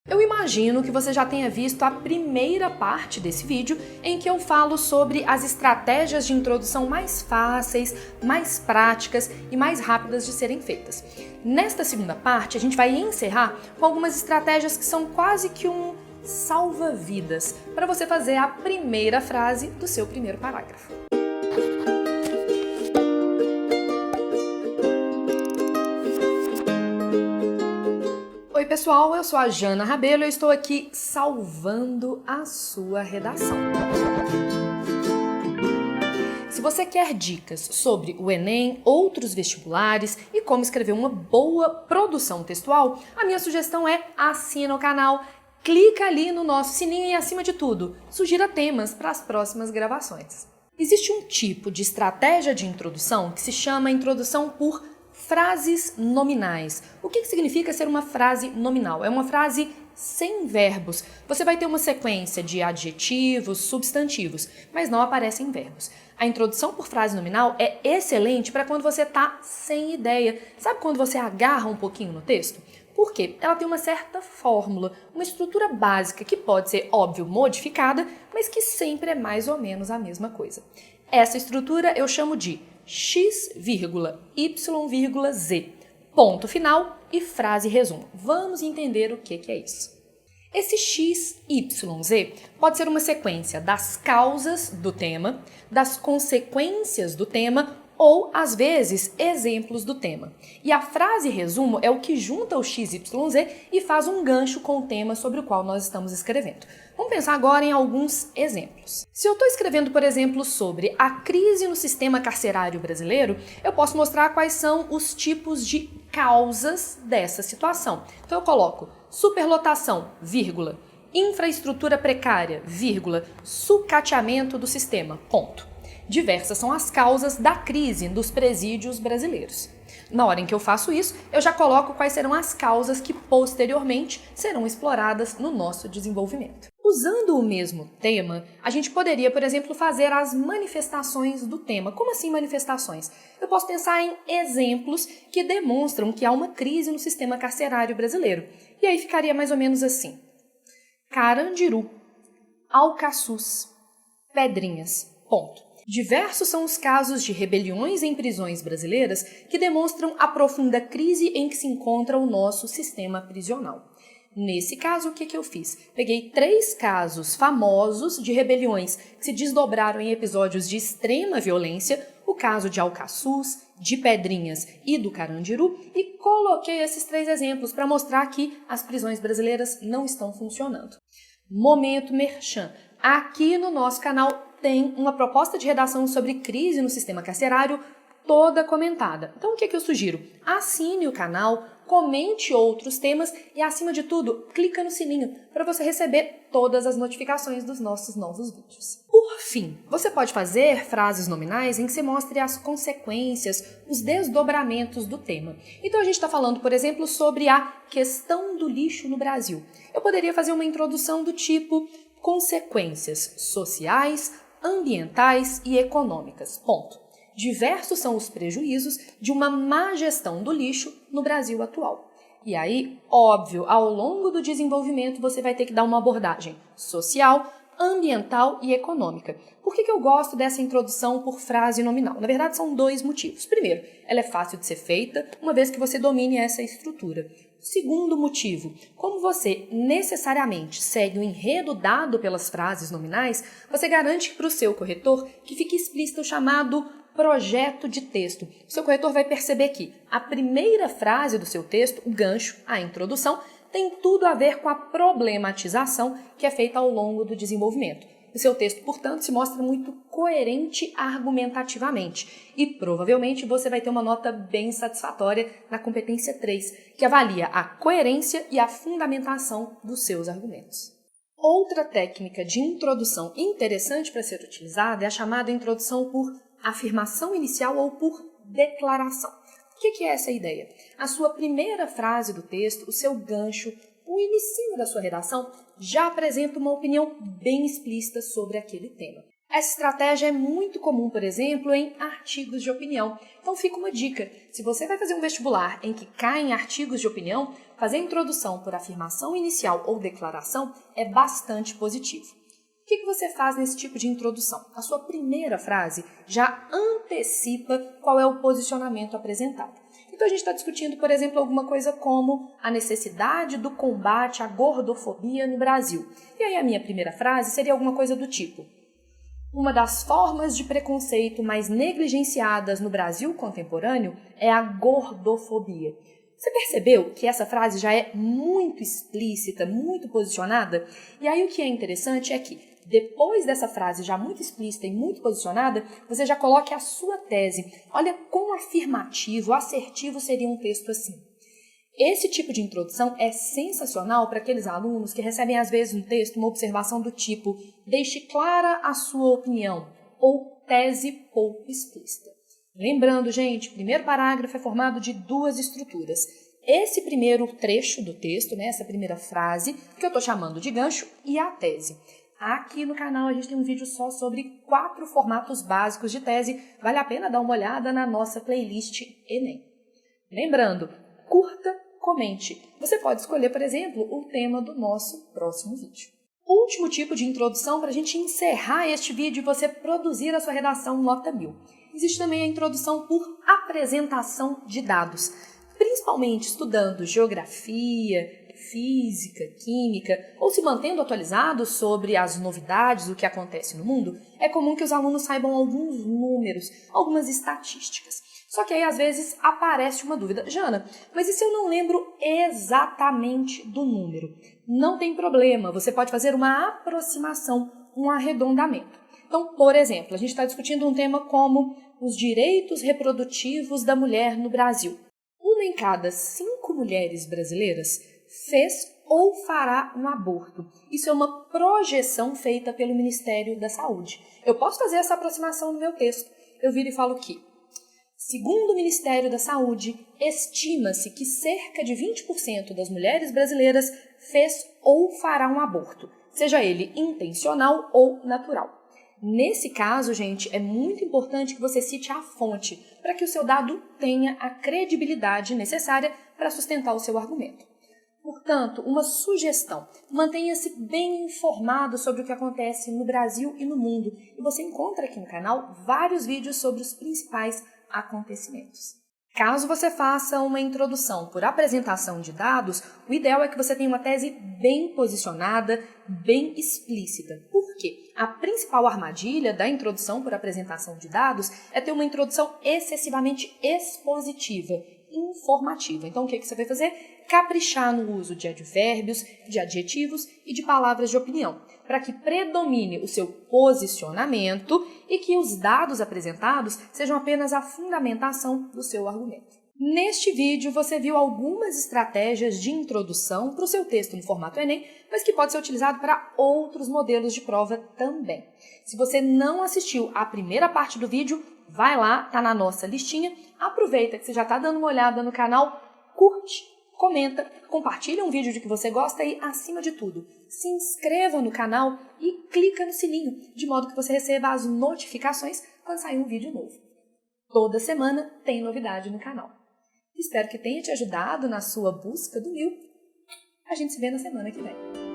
Eu imagino que você já tenha visto a primeira parte desse vídeo em que eu falo sobre as estratégias de introdução mais fáceis, mais práticas e mais rápidas de serem feitas. Nesta segunda parte, a gente vai encerrar com algumas estratégias que são quase que um salva-vidas para você fazer a primeira frase do seu primeiro parágrafo. Oi pessoal, eu sou a Jana Rabelo e eu estou aqui salvando a sua redação. Se você quer dicas sobre o Enem, outros vestibulares e como escrever uma boa produção textual, a minha sugestão é assina o canal, clica ali no nosso sininho e, acima de tudo, sugira temas para as próximas gravações. Existe um tipo de estratégia de introdução que se chama introdução por frases nominais. O que significa ser uma frase nominal? É uma frase sem verbos. Você vai ter uma sequência de adjetivos, substantivos, mas não aparecem verbos. A introdução por frase nominal é excelente para quando você está sem ideia. Sabe quando você agarra um pouquinho no texto? Por quê? Ela tem uma certa fórmula, uma estrutura básica que pode ser, óbvio, modificada, mas que sempre é mais ou menos a mesma coisa. Essa estrutura eu chamo de x, y, z, ponto final e frase resumo. Vamos entender o que é isso. Esse x, y, z pode ser uma sequência das causas do tema, das consequências do tema ou, às vezes, exemplos do tema. E a frase resumo é o que junta o x, y, z e faz um gancho com o tema sobre o qual nós estamos escrevendo. Vamos pensar agora em alguns exemplos. Se eu estou escrevendo, por exemplo, sobre a crise no sistema carcerário brasileiro, eu posso mostrar quais são os tipos de causas dessa situação. Então eu coloco superlotação, vírgula, infraestrutura precária, vírgula, sucateamento do sistema, ponto. Diversas são as causas da crise dos presídios brasileiros. Na hora em que eu faço isso, eu já coloco quais serão as causas que posteriormente serão exploradas no nosso desenvolvimento. Usando o mesmo tema, a gente poderia, por exemplo, fazer as manifestações do tema. Como assim manifestações? Eu posso pensar em exemplos que demonstram que há uma crise no sistema carcerário brasileiro. E aí ficaria mais ou menos assim: Carandiru, Alcaçuz, Pedrinhas, ponto. Diversos são os casos de rebeliões em prisões brasileiras que demonstram a profunda crise em que se encontra o nosso sistema prisional. Nesse caso, o que eu fiz? Peguei 3 casos famosos de rebeliões que se desdobraram em episódios de extrema violência, o caso de Alcaçuz, de Pedrinhas e do Carandiru, e coloquei esses 3 exemplos para mostrar que as prisões brasileiras não estão funcionando. Momento merchan. Aqui no nosso canal tem uma proposta de redação sobre crise no sistema carcerário toda comentada. Então o que eu sugiro? Assine o canal, comente outros temas e, acima de tudo, clica no sininho para você receber todas as notificações dos nossos novos vídeos. Por fim, você pode fazer frases nominais em que você mostre as consequências, os desdobramentos do tema. Então a gente está falando, por exemplo, sobre a questão do lixo no Brasil. Eu poderia fazer uma introdução do tipo consequências sociais, ambientais e econômicas, ponto. Diversos são os prejuízos de uma má gestão do lixo no Brasil atual. E aí, óbvio, ao longo do desenvolvimento você vai ter que dar uma abordagem social, ambiental e econômica. Por que eu gosto dessa introdução por frase nominal? Na verdade, são 2 motivos. Primeiro, ela é fácil de ser feita, uma vez que você domine essa estrutura. Segundo motivo, como você necessariamente segue o enredo dado pelas frases nominais, você garante para o seu corretor que fique explícito o chamado projeto de texto. O seu corretor vai perceber que a primeira frase do seu texto, o gancho, a introdução, tem tudo a ver com a problematização que é feita ao longo do desenvolvimento. O seu texto, portanto, se mostra muito coerente argumentativamente e provavelmente você vai ter uma nota bem satisfatória na competência 3, que avalia a coerência e a fundamentação dos seus argumentos. Outra técnica de introdução interessante para ser utilizada é a chamada introdução por afirmação inicial ou por declaração. O que é essa ideia? A sua primeira frase do texto, o seu gancho, o inicinho da sua redação já apresenta uma opinião bem explícita sobre aquele tema. Essa estratégia é muito comum, por exemplo, em artigos de opinião. Então fica uma dica, se você vai fazer um vestibular em que caem artigos de opinião, fazer a introdução por afirmação inicial ou declaração é bastante positivo. O que você faz nesse tipo de introdução? A sua primeira frase já antecipa qual é o posicionamento apresentado. Então a gente está discutindo, por exemplo, alguma coisa como a necessidade do combate à gordofobia no Brasil. E aí a minha primeira frase seria alguma coisa do tipo: uma das formas de preconceito mais negligenciadas no Brasil contemporâneo é a gordofobia. Você percebeu que essa frase já é muito explícita, muito posicionada? E aí o que é interessante é que, depois dessa frase já muito explícita e muito posicionada, você já coloque a sua tese. Olha quão afirmativo, assertivo seria um texto assim. Esse tipo de introdução é sensacional para aqueles alunos que recebem às vezes um texto, uma observação do tipo: deixe clara a sua opinião, ou tese pouco explícita. Lembrando, gente, o primeiro parágrafo é formado de duas estruturas. Esse primeiro trecho do texto, né, essa primeira frase, que eu estou chamando de gancho, e a tese. Aqui no canal a gente tem um vídeo só sobre 4 formatos básicos de tese. Vale a pena dar uma olhada na nossa playlist Enem. Lembrando, curta, comente. Você pode escolher, por exemplo, o tema do nosso próximo vídeo. Último tipo de introdução para a gente encerrar este vídeo e você produzir a sua redação nota 1000. Existe também a introdução por apresentação de dados, principalmente estudando geografia, física, química, ou se mantendo atualizados sobre as novidades, o que acontece no mundo. É comum que os alunos saibam alguns números, algumas estatísticas. Só que aí, às vezes, aparece uma dúvida. Jana, mas e se eu não lembro exatamente do número? Não tem problema, você pode fazer uma aproximação, um arredondamento. Então, por exemplo, a gente está discutindo um tema como os direitos reprodutivos da mulher no Brasil. 1 em cada 5 mulheres brasileiras fez ou fará um aborto. Isso é uma projeção feita pelo Ministério da Saúde. Eu posso fazer essa aproximação no meu texto. Eu viro e falo que, segundo o Ministério da Saúde, estima-se que cerca de 20% das mulheres brasileiras fez ou fará um aborto, seja ele intencional ou natural. Nesse caso, gente, é muito importante que você cite a fonte, para que o seu dado tenha a credibilidade necessária para sustentar o seu argumento. Portanto, uma sugestão: mantenha-se bem informado sobre o que acontece no Brasil e no mundo. E você encontra aqui no canal vários vídeos sobre os principais acontecimentos. Caso você faça uma introdução por apresentação de dados, o ideal é que você tenha uma tese bem posicionada, bem explícita. Por quê? A principal armadilha da introdução por apresentação de dados é ter uma introdução excessivamente expositiva, informativa. Então, o que você vai fazer? Caprichar no uso de advérbios, de adjetivos e de palavras de opinião, para que predomine o seu posicionamento e que os dados apresentados sejam apenas a fundamentação do seu argumento. Neste vídeo, você viu algumas estratégias de introdução para o seu texto no formato Enem, mas que pode ser utilizado para outros modelos de prova também. Se você não assistiu à primeira parte do vídeo, vai lá, tá na nossa listinha, aproveita que você já está dando uma olhada no canal, curte, comenta, compartilha um vídeo de que você gosta e, acima de tudo, se inscreva no canal e clica no sininho, de modo que você receba as notificações quando sair um vídeo novo. Toda semana tem novidade no canal. Espero que tenha te ajudado na sua busca do 1000. A gente se vê na semana que vem.